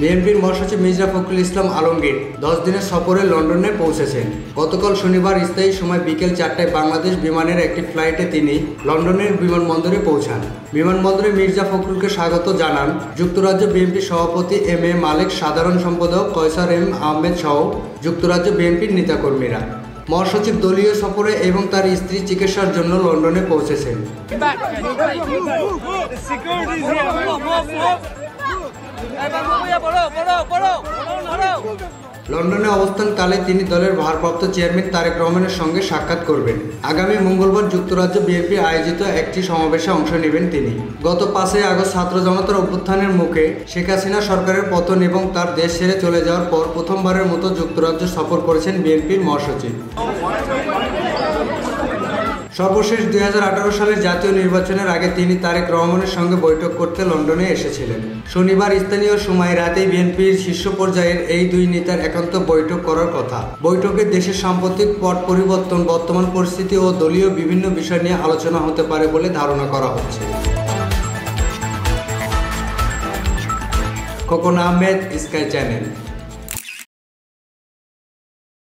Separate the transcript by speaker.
Speaker 1: বিএনপির মহাসচিব মির্জা ফখরুল ইসলাম আলমগীর 10 দিনের সফরে লন্ডনে পৌঁছেছেন। গতকাল শনিবার স্থায়ী সময় বিকেল 4টায় বাংলাদেশ বিমানের একটি ফ্লাইটে তিনি লন্ডনের বিমানবন্দরে পৌঁছান। বিমানবন্দরে মির্জা ফখরুলকে স্বাগত জানান যুক্তরাজ্য বিএনপি সভাপতি এম এ মালেক, সাধারণ সম্পাদক কয়সার এম আহমেদ সহ যুক্তরাজ্য বিএনপির নেতাকর্মীরা। মহাসচিব দলীয় সফরে এবং তার স্ত্রী চিকিৎসার জন্য লন্ডনে পৌঁছেছেন। লন্ডনে অবস্থানকালে তিনি দলের ভারপ্রাপ্ত চেয়ারম্যান তারেক রহমানের সঙ্গে সাক্ষাৎ করবেন। আগামী মঙ্গলবার যুক্তরাজ্য বিএনপি আয়োজিত একটি সমাবেশে অংশ নেবেন তিনি। গত 5 আগস্ট ছাত্র জনতার অভ্যুত্থানের মুখে শেখ হাসিনা সরকারের পতন এবং তার দেশ ছেড়ে চলে যাওয়ার পর প্রথমবারের মতো যুক্তরাজ্য সফর করেছেন বিএনপির মহাসচিব। সর্বশেষ 2018 সালের জাতীয় নির্বাচনের আগে তিনি তারেক রহমানের সঙ্গে বৈঠক করতে লন্ডনে এসেছিলেন। শনিবার স্থানীয় সময় রাতেই বিএনপির শীর্ষ পর্যায়ের এই দুই নেতার একান্ত বৈঠক করার কথা। বৈঠকে দেশের সাম্প্রতিক পট পরিবর্তন, বর্তমান পরিস্থিতি ও দলীয় বিভিন্ন বিষয় নিয়ে আলোচনা হতে পারে বলে ধারণা করা হচ্ছে। Khokon Ahmed, sky channel.